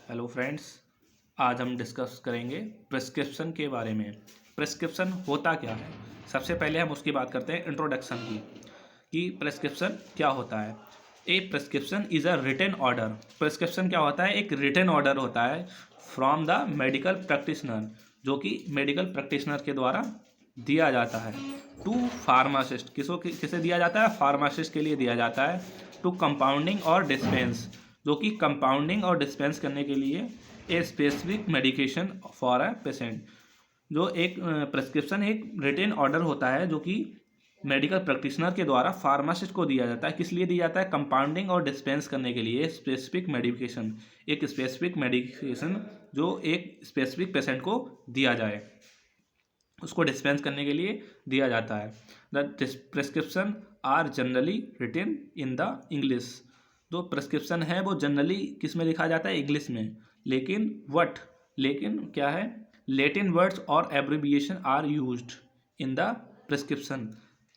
Hello friends, आज हम discuss करेंगे प्रिस्क्रिप्शन के बारे में। प्रिस्क्रिप्शन होता क्या है? सबसे पहले हम उसकी बात करते हैं इंट्रोडक्शन की कि प्रिस्क्रिप्शन क्या होता है। A prescription is a written order. Prescription क्या होता है? एक रिटन ऑर्डर होता है फ्रॉम द मेडिकल प्रैक्टिशनर, जो कि मेडिकल प्रैक्टिशनर के द्वारा दिया जाता है टू फार्मासिस्ट। किसे दिया जाता है? फार्मासिस्ट के लिए दिया जाता है। टू कंपाउंडिंग और डिस्पेंस, जो कि कंपाउंडिंग और डिस्पेंस करने के लिए a specific medication for a patient. जो एक प्रिस्क्रिप्शन एक रिटन ऑर्डर होता है जो कि मेडिकल प्रैक्टिशनर के द्वारा फार्मासिस्ट को दिया जाता है। किस लिए दिया जाता है? कंपाउंडिंग और डिस्पेंस करने के लिए स्पेसिफिक मेडिकेशन, एक स्पेसिफिक मेडिकेशन जो एक स्पेसिफिक पेशेंट को दिया जाए, उसको डिस्पेंस करने के लिए दिया जाता है। The prescription are generally written in the English. जो प्रिस्क्रिप्शन है वो जनरली किस में लिखा जाता है? इंग्लिश में। लेकिन क्या है? लैटिन वर्ड्स और abbreviation are used in the prescription.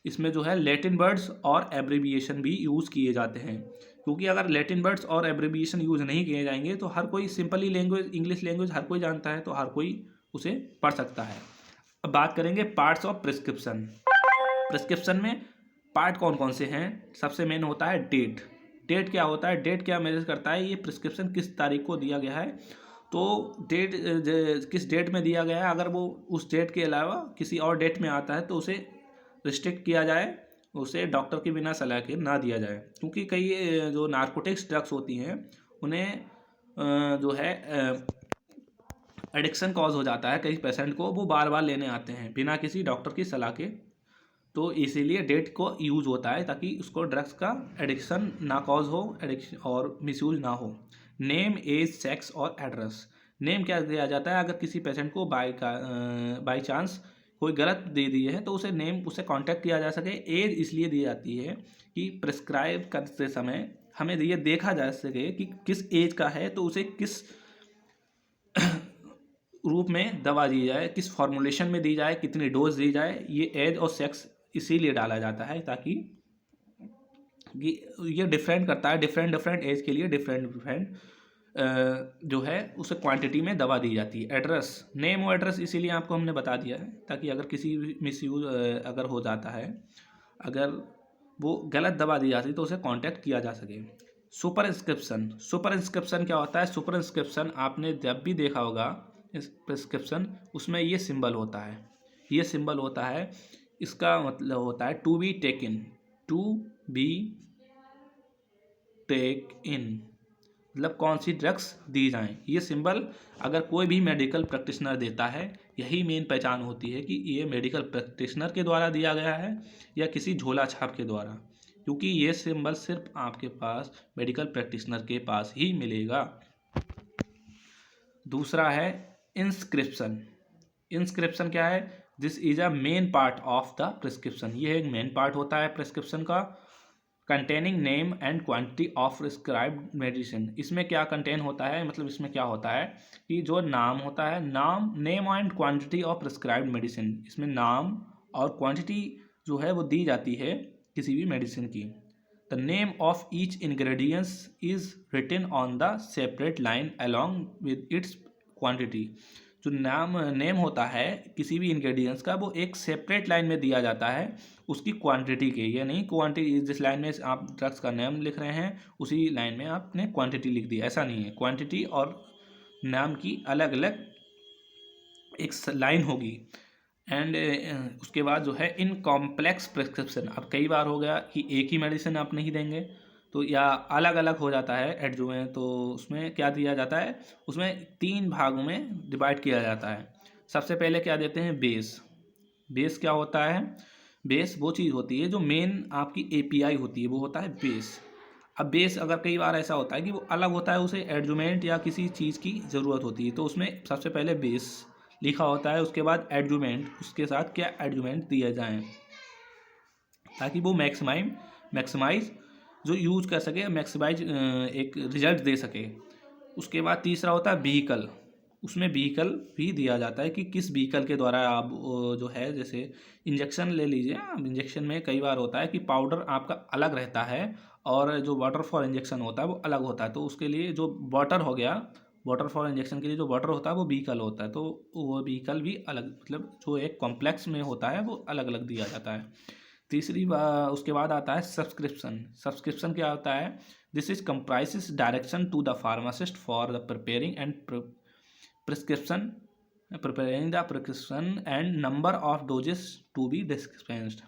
इसमें जो है लैटिन वर्ड्स और एब्रिविएशन भी यूज़ किए जाते हैं, क्योंकि अगर लैटिन वर्ड्स और एब्रिविएशन यूज़ नहीं किए जाएंगे तो हर कोई सिंपली लैंग्वेज, इंग्लिश लैंग्वेज हर कोई जानता है, तो हर कोई उसे पढ़ सकता है। अब बात करेंगे पार्ट्स ऑफ प्रिस्क्रिप्शन। प्रिस्क्रिप्शन में पार्ट कौन कौन से हैं? सबसे मेन होता है डेट। डेट क्या होता है? डेट क्या मेजर करता है? ये प्रिस्क्रिप्शन किस तारीख को दिया गया है, तो डेट किस डेट में दिया गया है। अगर वो उस डेट के अलावा किसी और डेट में आता है तो उसे रिस्ट्रिक्ट किया जाए, उसे डॉक्टर के बिना सलाह के ना दिया जाए, क्योंकि कई जो नार्कोटिक्स ड्रग्स होती हैं उन्हें जो है एडिक्शन कॉज हो जाता है कई पेशेंट को, वो बार बार लेने आते हैं बिना किसी डॉक्टर की सलाह के। तो इसीलिए डेट को यूज़ होता है ताकि उसको ड्रग्स का एडिक्शन ना कॉज हो, एडिक्शन और मिसयूज ना हो। नेम, एज, सेक्स और एड्रेस। नेम क्या दिया जाता है? अगर किसी पेशेंट को बाई चांस कोई गलत दे दी है तो उसे नेम, उससे कांटेक्ट किया जा सके। एज इसलिए दी जाती है कि प्रिस्क्राइब करते समय हमें ये देखा जा सके कि किस एज का है, तो उसे किस रूप में दवा दी जाए, किस फॉर्मुलेशन में दी जाए, कितनी डोज दी जाए। ये एज और सेक्स इसीलिए डाला जाता है ताकि ये डिफरेंट करता है, डिफरेंट एज के लिए डिफरेंट जो है उसे क्वांटिटी में दवा दी जाती है। एड्रेस, नेम और एड्रेस इसीलिए आपको हमने बता दिया है ताकि अगर किसी भी मिसयूज अगर हो जाता है, अगर वो गलत दवा दी जाती है तो उसे कांटेक्ट किया जा सके। Super inscription. सुपर इंस्क्रिप्शन क्या होता है? सुपर इंस्क्रिप्शन आपने जब भी देखा होगा इस प्रिस्क्रिप्शन, उसमें ये सिंबल होता है, ये सिंबल होता है। इसका मतलब होता है to be taken, to be take in, मतलब कौन सी ड्रग्स दी जाएं। ये सिंबल अगर कोई भी मेडिकल प्रैक्टिशनर देता है, यही मेन पहचान होती है कि ये मेडिकल प्रैक्टिशनर के द्वारा दिया गया है या किसी झोला छाप के द्वारा, क्योंकि ये सिंबल सिर्फ आपके पास मेडिकल प्रैक्टिशनर के पास ही मिलेगा। दूसरा है इंस्क्रिप्शन। इंस्क्रिप्शन क्या है? This is a main part of the prescription. ये एक मेन पार्ट होता है प्रिस्क्रिप्शन का। Containing name and quantity of prescribed medicine. इसमें क्या कंटेन होता है? मतलब इसमें क्या होता है कि जो नाम होता है, नाम, name and quantity of prescribed medicine, इसमें नाम और क्वांटिटी जो है वो दी जाती है किसी भी मेडिसिन की। The name of each ingredients is written on the separate line along with its quantity. जो नेम होता है किसी भी इंग्रेडिएंट्स का, वो एक सेपरेट लाइन में दिया जाता है उसकी क्वांटिटी के। ये नहीं क्वांटिटी जिस लाइन में आप ड्रग्स का नेम लिख रहे हैं उसी लाइन में आपने क्वांटिटी लिख दी, ऐसा नहीं है। क्वांटिटी और नाम की अलग अलग एक लाइन होगी। एंड उसके बाद जो है इन कॉम्प्लेक्स प्रिस्क्रिप्शन। अब कई बार हो गया कि एक ही मेडिसिन आप नहीं देंगे, तो या अलग अलग हो जाता है एडजुवेंट, तो उसमें क्या दिया जाता है? उसमें 3 भागों में डिवाइड किया जाता है। सबसे पहले क्या देते हैं? बेस। बेस क्या होता है? बेस वो चीज़ होती है जो मेन आपकी एपीआई होती है, वो होता है बेस। अब बेस अगर कई बार ऐसा होता है कि वो अलग होता है, उसे एडजुमेंट या किसी चीज़ की ज़रूरत होती है, तो उसमें सबसे पहले बेस लिखा होता है, उसके बाद एडजुमेंट, उसके साथ क्या एडजुमेंट दिए जाएं ताकि वो मैक्सिमाइज जो यूज कर सके, मैक्सिमाइज एक रिजल्ट दे सके। उसके बाद तीसरा होता है व्हीकल। उसमें व्हीकल भी दिया जाता है कि किस व्हीकल के द्वारा आप जो है, जैसे इंजेक्शन ले लीजिए। अब इंजेक्शन में कई बार होता है कि पाउडर आपका अलग रहता है और जो वाटर फॉर इंजेक्शन होता है वो अलग होता है, तो उसके लिए जो वाटर हो गया वाटर फॉर इंजेक्शन के लिए जो वाटर होता है वो व्हीकल होता है, तो वो व्हीकल भी अलग, मतलब जो एक कॉम्प्लेक्स में होता है वो अलग अलग दिया जाता है। तीसरी बार उसके बाद आता है सब्सक्रिप्शन। सब्सक्रिप्शन क्या होता है? This is comprises direction to the pharmacist for the preparing and prescription and number of doses to be dispensed.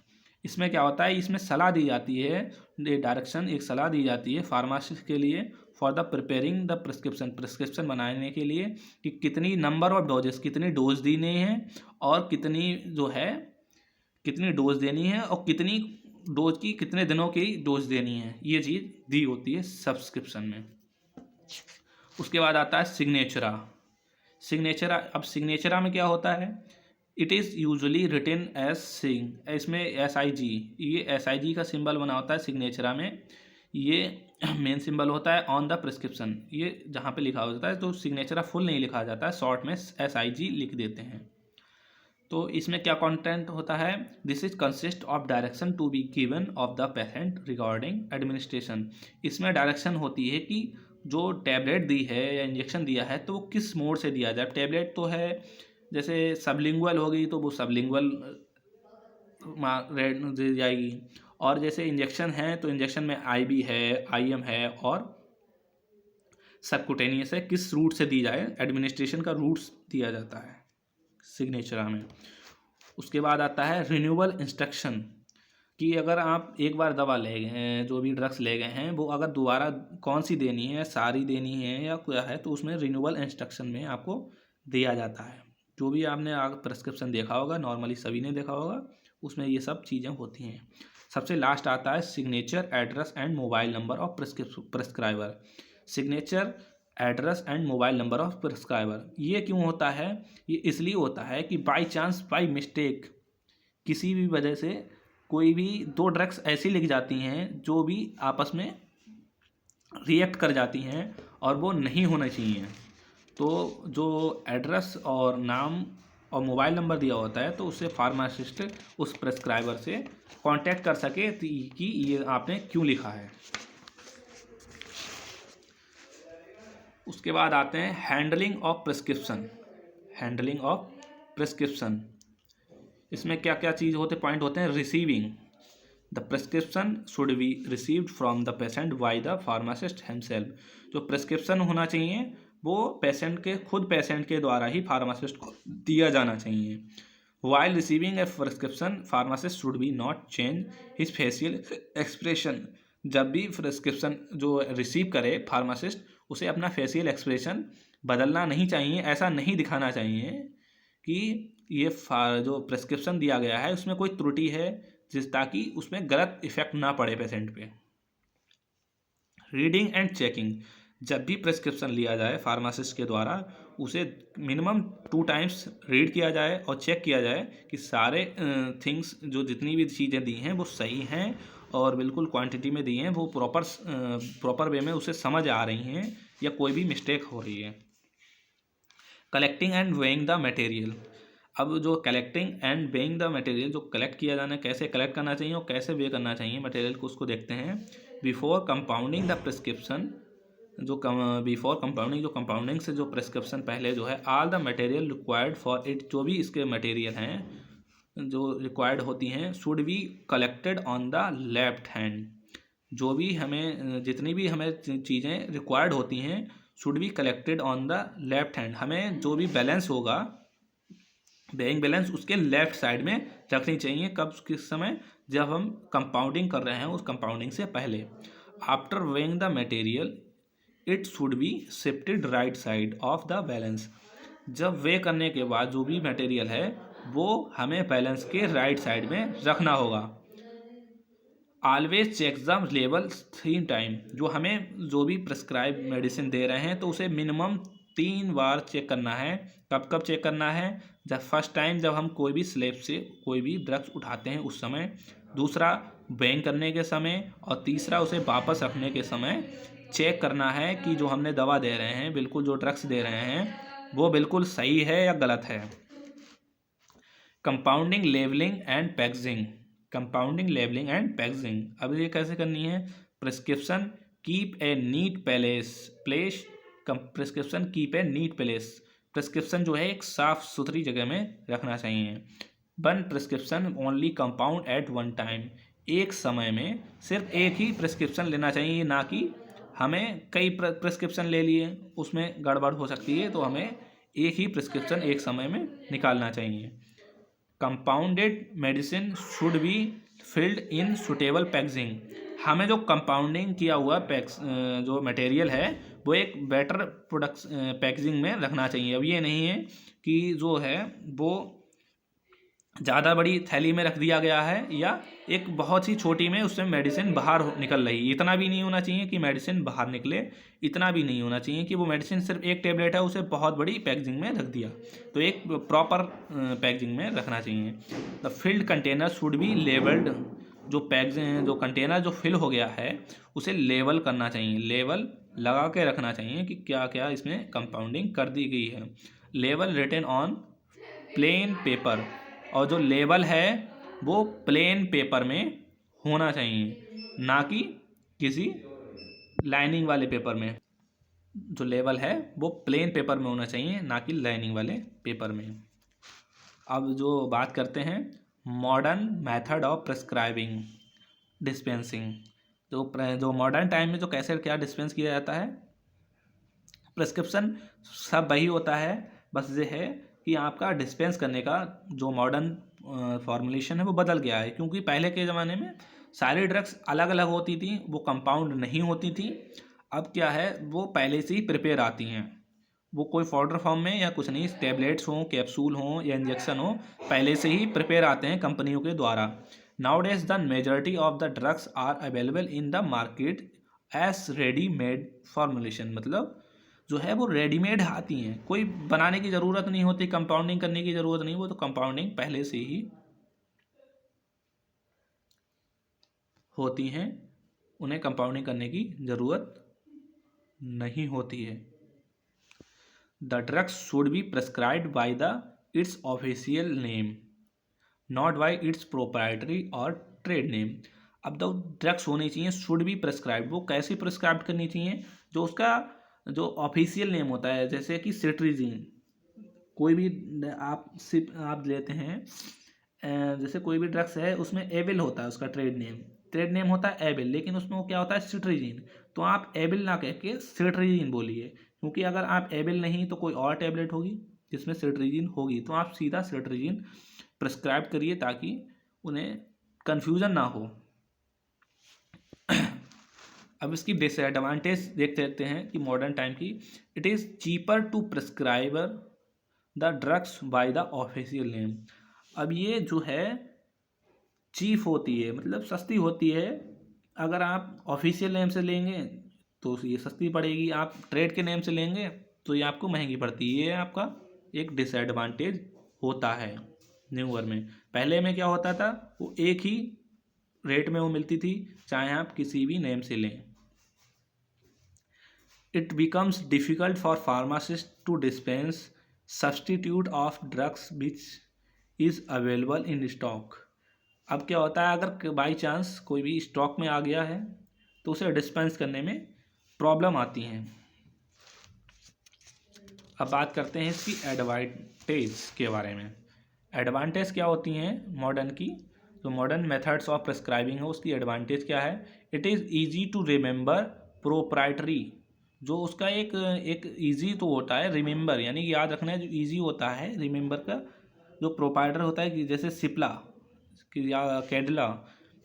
इसमें क्या होता है, इसमें सलाह दी जाती है, डायरेक्शन एक सलाह दी जाती है फार्मासिस्ट के लिए for the preparing the prescription बनाने के लिए कि कितनी नंबर ऑफ डोजेस, कितनी डोज देने हैं और कितनी जो है कितनी डोज देनी है और कितनी डोज की कितने दिनों की डोज देनी है, ये चीज़ दी होती है सब्सक्रिप्शन में। उसके बाद आता है सिग्नेचरा। अब सिग्नेचरा में क्या होता है? It is usually written as sig, इसमें SIG, ये SIG का सिंबल बना होता है सिग्नेचरा में, ये मेन सिंबल होता है ऑन द प्रिस्क्रिप्शन, ये जहाँ पे लिखा होता है, तो सिग्नेचरा फुल नहीं लिखा जाता है, शॉर्ट में SIG लिख देते हैं। तो इसमें क्या कंटेंट होता है? This is consist of direction to be given of the patient regarding administration. इसमें डायरेक्शन होती है कि जो टैबलेट दी है या इंजेक्शन दिया है तो वो किस मोड से दिया जाए। टैबलेट तो है, जैसे सबलिंगुअल होगी तो वो सबलिंगुअल दी जाएगी, और जैसे इंजेक्शन है तो इंजेक्शन में IV है, IM है और सबकुटेनियस है, किस रूट से दी जाए, एडमिनिस्ट्रेशन का रूट्स दिया जाता है सिग्नेचरा में। उसके बाद आता है रिन्यूअल इंस्ट्रक्शन, कि अगर आप एक बार दवा ले गए हैं, जो भी ड्रग्स ले गए हैं, वो अगर दोबारा कौन सी देनी है, सारी देनी है या क्या है, तो उसमें रिन्यूअल इंस्ट्रक्शन में आपको दिया जाता है। जो भी आपने आगे प्रिस्क्रिप्शन देखा होगा, नॉर्मली सभी ने देखा होगा, उसमें ये सब चीज़ें होती हैं। सबसे लास्ट आता है signature, address and mobile number of prescriber. Signature, address and mobile number of prescriber, ये क्यों होता है? ये इसलिए होता है कि बाई चांस, बाई मिस्टेक, किसी भी वजह से कोई भी दो ड्रग्स ऐसी लिख जाती हैं जो भी आपस में रिएक्ट कर जाती हैं और वो नहीं होना चाहिए, तो जो एड्रेस और नाम और मोबाइल नंबर दिया होता है तो उससे फार्मासिस्ट उस प्रिस्क्राइबर से कांटेक्ट कर सके कि ये आपने क्यों लिखा है। उसके बाद आते हैं handling of prescription. Handling of prescription, इसमें क्या क्या चीज़ होते पॉइंट होते हैं? Receiving the prescription should be received from the patient by the pharmacist himself. जो प्रिस्क्रिप्शन होना चाहिए वो पेशेंट के द्वारा ही फार्मासिस्ट को दिया जाना चाहिए। While receiving A prescription pharmacist should be not change his facial expression. जब भी प्रिस्क्रिप्शन जो रिसीव करे फार्मासिस्ट, उसे अपना फेशियल एक्सप्रेशन बदलना नहीं चाहिए, ऐसा नहीं दिखाना चाहिए कि ये जो प्रिस्क्रिप्शन दिया गया है उसमें कोई त्रुटि है, ताकि उसमें गलत इफेक्ट ना पड़े पेशेंट पे। रीडिंग एंड चेकिंग, जब भी प्रिस्क्रिप्शन लिया जाए फार्मासिस्ट के द्वारा, उसे मिनिमम 2 टाइम्स रीड किया जाए और चेक किया जाए कि सारे थिंग्स, जो जितनी भी चीज़ें दी हैं वो सही हैं और बिल्कुल क्वांटिटी में दी हैं, वो प्रॉपर वे में उसे समझ आ रही हैं या कोई भी मिस्टेक हो रही है। Collecting and weighing the material, अब जो collecting and weighing the material, जो कलेक्ट किया जाना, कैसे कलेक्ट करना चाहिए और कैसे वे करना चाहिए मटेरियल को, उसको देखते हैं। बिफोर कंपाउंडिंग द प्रिस्क्रिप्शन, जो कंपाउंडिंग से जो प्रिस्क्रिप्शन पहले जो है, all the material required for it, जो भी इसके मटेरियल हैं जो रिक्वायर्ड होती हैं, should be collected on the left hand. जो भी हमें जितनी भी हमें चीज़ें रिक्वायर्ड होती हैं should be collected on the left hand. हमें जो भी बैलेंस होगा, वेइंग बैलेंस, उसके लेफ्ट साइड में रखनी चाहिए। कब, किस समय? जब हम कंपाउंडिंग कर रहे हैं, उस कंपाउंडिंग से पहले। After weighing the material it should be shifted right side of the balance. जब वे करने के बाद जो भी मटेरियल है वो हमें बैलेंस के राइट साइड में रखना होगा। Always check the level 3 time, जो हमें जो भी प्रिस्क्राइब मेडिसिन दे रहे हैं तो उसे मिनिमम 3 बार चेक करना है। कब कब चेक करना है? जब फर्स्ट टाइम जब हम कोई भी स्लेब से कोई भी ड्रग्स उठाते हैं उस समय, दूसरा वेइंग करने के समय, और तीसरा उसे वापस रखने के समय चेक करना है कि जो हमने दवा दे रहे हैं, बिल्कुल जो ड्रग्स दे रहे हैं वो बिल्कुल सही है या गलत है। Compounding, levelling and packaging. Compounding, levelling and packaging, अब ये कैसे करनी है? Prescription keep a neat place prescription keep a neat place, prescription जो है एक साफ सुथरी जगह में रखना चाहिए। One prescription only compound at one time, एक समय में सिर्फ एक ही प्रिस्क्रिप्शन लेना चाहिए, ना कि हमें कई प्रिस्क्रिप्शन ले लिए उसमें गड़बड़ हो सकती है, तो हमें एक ही प्रिस्क्रिप्शन एक समय में निकालना चाहिए। Compounded medicine should be filled in suitable packaging, हमें जो कंपाउंडिंग किया हुआ जो मटेरियल है वो एक बेटर प्रोडक्ट पैकेजिंग में रखना चाहिए। अब ये नहीं है कि जो है वो ज़्यादा बड़ी थैली में रख दिया गया है या एक बहुत ही छोटी में उससे मेडिसिन बाहर निकल रही, इतना भी नहीं होना चाहिए कि मेडिसिन बाहर निकले, इतना भी नहीं होना चाहिए कि वो मेडिसिन सिर्फ एक टेबलेट है उसे बहुत बड़ी पैकेजिंग में रख दिया, तो एक प्रॉपर पैकेजिंग में रखना चाहिए। The field container should be labelled, जो पैकेजिंग जो कंटेनर जो फिल हो गया है उसे लेबल करना चाहिए, लेबल लगा के रखना चाहिए कि क्या क्या इसमें कंपाउंडिंग कर दी गई है। Label written on plain paper, और जो लेबल है वो प्लेन पेपर में होना चाहिए, ना कि किसी लाइनिंग वाले पेपर में। जो लेबल है वो प्लेन पेपर में होना चाहिए, ना कि लाइनिंग वाले पेपर में। अब जो बात करते हैं modern method of prescribing dispensing, जो मॉडर्न टाइम में जो कैसे क्या डिस्पेंस किया जाता है, प्रिस्क्रिप्शन सब वही होता है, बस ये है कि आपका डिस्पेंस करने का जो मॉडर्न फॉर्मुलेशन है वो बदल गया है, क्योंकि पहले के ज़माने में सारी ड्रग्स अलग अलग होती थी, वो कंपाउंड नहीं होती थी। अब क्या है वो पहले से ही प्रिपेयर आती हैं, वो कोई पाउडर फॉर्म में या कुछ नहीं, टैबलेट्स हों, कैप्सूल हों या इंजेक्शन हो, पहले से ही प्रिपेयर आते हैं कंपनियों के द्वारा। Nowadays the majority of the drugs are available in the market as readymade formulation, मतलब जो है वो रेडीमेड आती हैं, कोई बनाने की ज़रूरत नहीं होती, कंपाउंडिंग करने की ज़रूरत नहीं, वो तो कंपाउंडिंग पहले से ही होती हैं, उन्हें कंपाउंडिंग करने की ज़रूरत नहीं होती है। The drugs should be prescribed by the it's official name, not bye it's proprietary और ट्रेड नेम। अब तो ड्रग्स होनी चाहिए शुड बी प्रेस्क्राइब्ड, वो कैसे प्रेस्क्राइब करनी चाहिए, जो उसका जो ऑफिशियल नेम होता है, जैसे कि सिट्रीजिन, कोई भी आप लेते हैं, जैसे कोई भी ड्रग्स है उसमें एबिल होता है, उसका ट्रेड नेम होता है एबिल, लेकिन उसमें वो क्या होता है सिट्रीजिन, तो आप एबिल ना कह के सिट्रीजिन बोलिए, क्योंकि अगर आप एबिल नहीं तो कोई और टेबलेट होगी जिसमें सिट्रीजिन होगी, तो आप सीधा सिट्रीजिन प्रिस्क्राइब करिए ताकि उन्हें कन्फ्यूज़न ना हो। अब इसकी डिसएडवांटेज देखते हैं कि मॉडर्न टाइम की, it is cheaper to prescriber the drugs by the official name. अब ये जो है चीप होती है, मतलब सस्ती होती है, अगर आप ऑफिशियल नेम से लेंगे तो ये सस्ती पड़ेगी, आप ट्रेड के नेम से लेंगे तो ये आपको महंगी पड़ती है, ये आपका एक डिसएडवांटेज होता है न्यूअर में। पहले में क्या होता था, वो एक ही रेट में वो मिलती थी, चाहे आप किसी भी नेम से लें। It becomes difficult for pharmacist to dispense substitute of drugs which is available in stock. अब क्या होता है, अगर बाई चांस कोई भी स्टॉक में आ गया है तो उसे डिस्पेंस करने में प्रॉब्लम आती हैं। अब बात करते हैं इसकी एडवांटेज के बारे में। एडवांटेज क्या होती हैं मॉडर्न की, जो मॉडर्न मेथड्स ऑफ प्रिस्क्राइबिंग है उसकी एडवांटेज क्या है, it is easy to remember proprietary, जो उसका एक ईजी तो होता है रिमेंबर, यानी कि याद रखना है, जो ईजी होता है रिमेंबर का, जो प्रोप्राइटर होता है कि जैसे सिप्ला या कैडिला,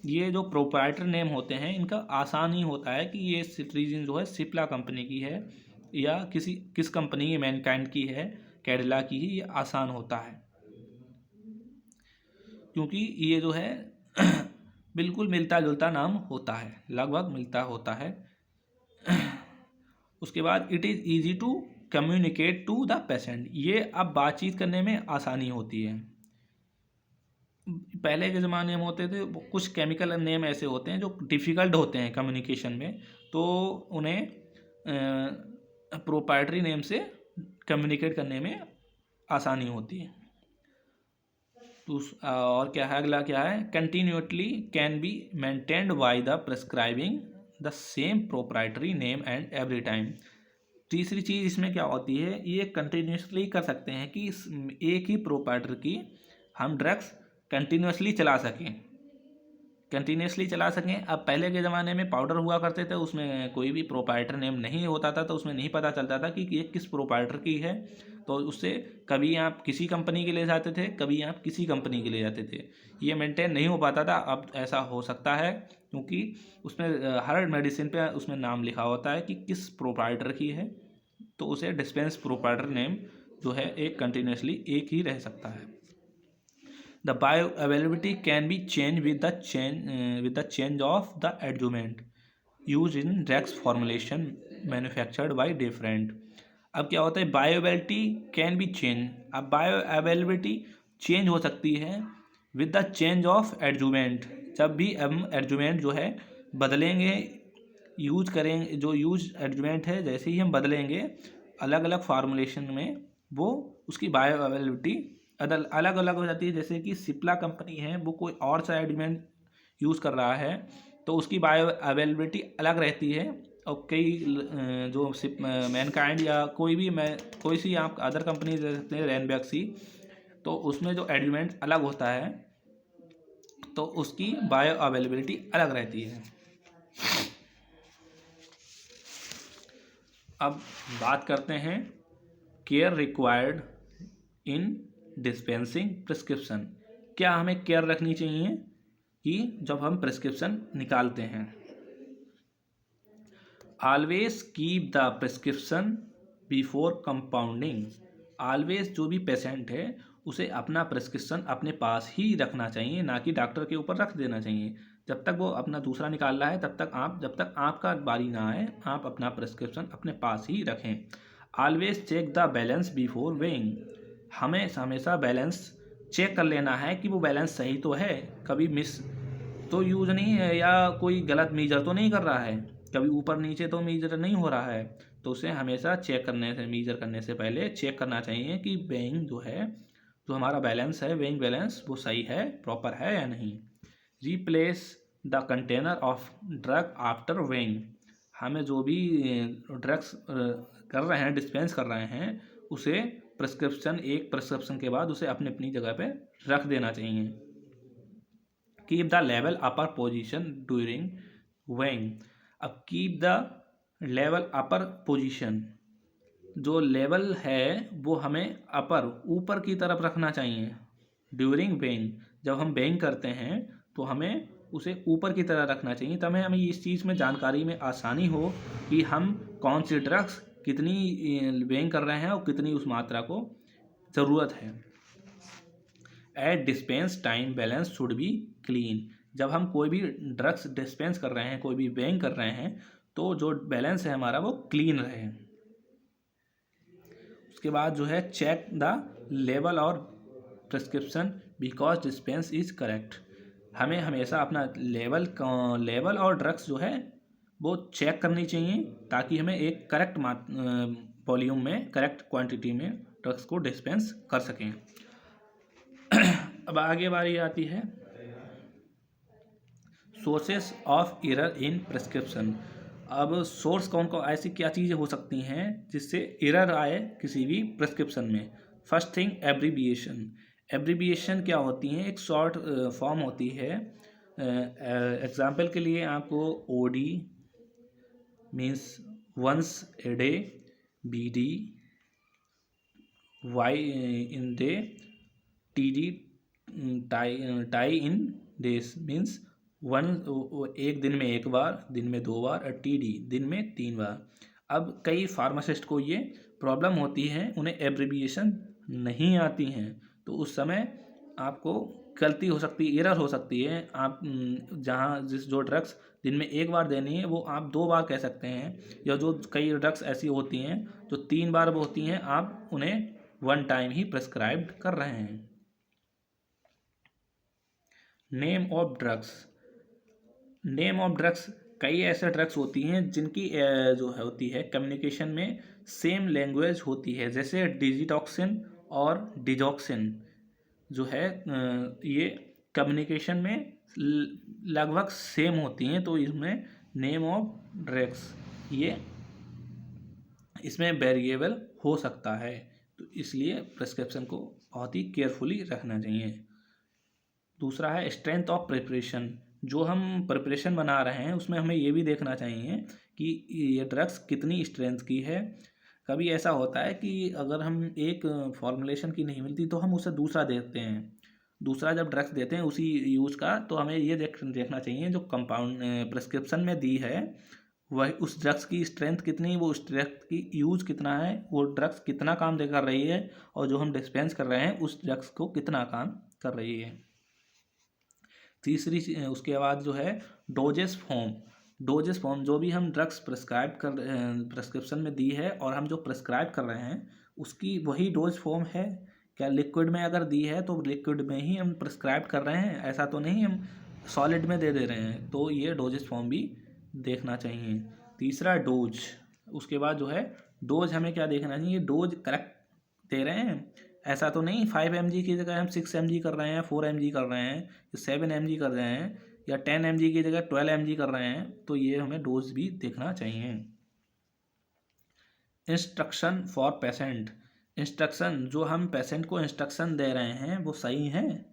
ये जो प्रोप्राइटर नेम होते हैं इनका आसान ही होता है कि ये सिट्रीजिन जो है सिप्ला कंपनी की है या किस कंपनी की, मैनकाइंड की है, कैडिला की ही, ये आसान होता है क्योंकि ये जो है बिल्कुल मिलता जुलता नाम होता है, लगभग मिलता होता है। उसके बाद it is easy to communicate to the patient, ये अब बातचीत करने में आसानी होती है। पहले के ज़माने में होते थे कुछ केमिकल नेम ऐसे होते हैं जो डिफ़िकल्ट होते हैं कम्युनिकेशन में, तो उन्हें प्रोप्राइटरी नेम से कम्युनिकेट करने में आसानी होती है। तो और क्या है, अगला क्या है, continuity can be maintained by the prescribing the same proprietary name and every time. तीसरी चीज़ इसमें क्या होती है, ये कंटिन्यूसली कर सकते हैं कि एक ही प्रोप्राइटर की हम ड्रग्स कंटिन्यूसली चला सकें। अब पहले के ज़माने में पाउडर हुआ करते थे, उसमें कोई भी प्रोप्राइटर नेम नहीं होता था, तो उसमें नहीं पता चलता था कि ये किस प्रोप्राइटर की है। तो उससे कभी आप किसी कंपनी के ले जाते थे, कभी आप किसी कंपनी के ले जाते थे, ये मेंटेन नहीं हो पाता था। अब ऐसा हो सकता है क्योंकि उसमें हर मेडिसिन पे उसमें नाम लिखा होता है कि किस प्रोप्राइटर की है, तो उसे डिस्पेंस प्रोप्राइटर नेम जो है एक कंटिन्यूसली एक ही रह सकता है। The bioavailability can be changed with the change of the adjuvant used in drugs formulation manufactured by different। अब क्या होता है, बायोअवेलेबिलिटी कैन बी चेंज। अब बायोअवेलेबिलिटी चेंज हो सकती है with the change of adjuvant. जब भी हम एडजुवेंट जो है बदलेंगे, यूज करेंगे, जो यूज एडजुवेंट है जैसे ही हम बदलेंगे अलग अलग फार्मूलेशन में, वो उसकी बायोअवेलेबिलिटी अलग अलग हो जाती है। जैसे कि सिप्ला कंपनी है, वो कोई और सा एडजुवेंट यूज़ कर रहा है तो उसकी बायो अवेलेबिलिटी अलग रहती है। और कई जो मैनकाइंड या कोई सी आप अदर कंपनी दे सकते हैं, रैनबैक्सी, तो उसमें जो एडजुवेंट अलग होता है तो उसकी बायो अवेलेबिलिटी अलग रहती है। अब बात करते हैं care required in dispensing prescription. क्या हमें केयर रखनी चाहिए कि जब हम प्रिस्क्रिप्शन निकालते हैं। Always keep the prescription before compounding. Always जो भी पेशेंट है उसे अपना प्रिस्क्रिप्शन अपने पास ही रखना चाहिए, ना कि डॉक्टर के ऊपर रख देना चाहिए। जब तक वो अपना दूसरा निकाल रहा है जब तक आपका बारी ना आए, आप अपना प्रिस्क्रिप्शन अपने पास ही रखें। Always check the balance before weighing. हमें हमेशा बैलेंस चेक कर लेना है कि वो बैलेंस सही तो है, कभी मिस तो यूज नहीं है या कोई गलत मीजर तो नहीं कर रहा है, कभी ऊपर नीचे तो मीजर नहीं हो रहा है। तो उसे हमेशा मीजर करने से पहले चेक करना चाहिए कि वेइंग जो है, जो हमारा बैलेंस है, वेइंग बैलेंस वो सही है, प्रॉपर है या नहीं। Replace the container of drug after weighing. हमें जो भी ड्रग्स कर रहे हैं, डिस्पेंस कर रहे हैं, उसे एक प्रिस्क्रिप्शन के बाद उसे अपनी अपनी जगह पे रख देना चाहिए। Keep the level upper position during weighing. अब keep the level upper position, जो लेवल है वो हमें ऊपर की तरफ रखना चाहिए ड्यूरिंग वेइंग। जब हम वेइंग करते हैं तो हमें उसे ऊपर की तरह रखना चाहिए, तब हमें इस चीज़ में जानकारी में आसानी हो कि हम कौन सी ड्रग्स कितनी वेइंग कर रहे हैं और कितनी उस मात्रा को ज़रूरत है। At dispense time balance should be clean. जब हम कोई भी ड्रग्स डिस्पेंस कर रहे हैं, कोई भी वेइंग कर रहे हैं, तो जो बैलेंस है हमारा वो क्लीन रहे। उसके बाद जो है चेक द लेवल और prescription because dispense is correct. हमें हमेशा अपना लेवल और ड्रग्स जो है वो चेक करनी चाहिए, ताकि हमें एक करेक्ट वॉल्यूम में, करेक्ट क्वांटिटी में ड्रग्स को डिस्पेंस कर सकें। अब आगे बारी आती है sources of error in prescription. अब सोर्स कौन ऐसी क्या चीज़ें हो सकती हैं जिससे एरर आए किसी भी प्रिस्क्रिप्शन में। First thing, abbreviation. एब्रीविएशन क्या होती हैं, एक शॉर्ट फॉर्म होती है। एग्जाम्पल के लिए आपको OD means once a day, BD वाई इन डे, TD टाई इन डेज मीन्स एक दिन में एक बार, दिन में 2 बार, और TD दिन में 3 बार। अब कई फार्मासिस्ट को ये प्रॉब्लम होती है, उन्हें एब्रीविएशन नहीं आती हैं, तो उस समय आपको गलती हो सकती है, एरर हो सकती है। आप जो ड्रग्स दिन में 1 बार देनी है वो आप 2 बार कह सकते हैं, या जो कई ड्रग्स ऐसी होती हैं जो 3 बार वो होती हैं, आप उन्हें 1 टाइम ही प्रेस्क्राइब कर रहे हैं। Name of drugs. Name of drugs, कई ऐसे ड्रग्स होती हैं जिनकी जो है होती है कम्युनिकेशन में सेम लैंग्वेज होती है, जैसे डिजिटॉक्सिन और डिजॉक्सिन जो है ये कम्युनिकेशन में लगभग सेम होती हैं, तो इसमें नेम ऑफ ड्रग्स ये इसमें वेरिएबल हो सकता है, तो इसलिए प्रिस्क्रिप्शन को बहुत ही केयरफुली रखना चाहिए। दूसरा है स्ट्रेंथ ऑफ प्रिपरेशन। जो हम प्रिपरेशन बना रहे हैं उसमें हमें ये भी देखना चाहिए कि ये ड्रग्स कितनी स्ट्रेंथ की है। कभी ऐसा होता है कि अगर हम एक फॉर्मुलेशन की नहीं मिलती तो हम उसे दूसरा देते हैं, दूसरा जब ड्रग्स देते हैं उसी यूज का, तो हमें ये देखना चाहिए जो कंपाउंड प्रिस्क्रिप्शन में दी है वह उस ड्रग्स की स्ट्रेंथ कितनी, वो उस ड्रग्स की यूज कितना है, वो ड्रग्स कितना काम दे कर रही है, और जो हम डिस्पेंस कर रहे हैं उस ड्रग्स को कितना काम कर रही है। तीसरी उसके बाद जो है डोजेस फॉर्म। डोजेस फॉर्म, जो भी हम ड्रग्स प्रिस्क्रिप्शन में दी है और हम जो प्रिस्क्राइब कर रहे हैं उसकी वही डोज फॉर्म है क्या। लिक्विड में अगर दी है तो लिक्विड में ही हम प्रिस्क्राइब कर रहे हैं, ऐसा तो नहीं हम सॉलिड में दे रहे हैं, तो ये डोजेस फॉर्म भी देखना चाहिए। तीसरा डोज, उसके बाद जो है डोज हमें क्या देखना चाहिए, डोज करेक्ट दे रहे हैं, ऐसा तो नहीं 5 mg की जगह हम 6 mg कर रहे हैं, 4 mg कर रहे हैं, 7 mg कर रहे हैं, या 10 mg की जगह 12 mg कर रहे हैं, तो ये हमें डोज भी देखना चाहिए। Instruction for patient. इंस्ट्रक्शन, जो हम पेशेंट को इंस्ट्रक्शन दे रहे हैं वो सही हैं,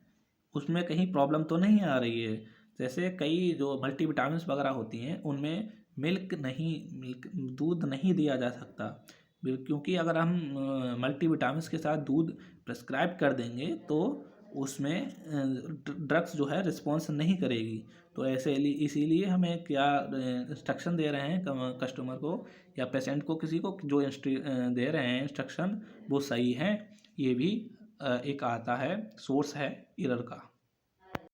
उसमें कहीं प्रॉब्लम तो नहीं आ रही है। जैसे कई जो मल्टीविटामिन वगैरह होती हैं उनमें मिल्क दूध नहीं दिया जा सकता, क्योंकि अगर हम मल्टीविटामिन के साथ दूध प्रेस्क्राइब कर देंगे तो उसमें ड्रग्स जो है रिस्पॉन्स नहीं करेगी। तो इसीलिए हमें क्या इंस्ट्रक्शन दे रहे हैं कस्टमर को या पेशेंट को, किसी को जो दे रहे हैं इंस्ट्रक्शन वो सही है। ये भी एक आता है सोर्स है एरर का।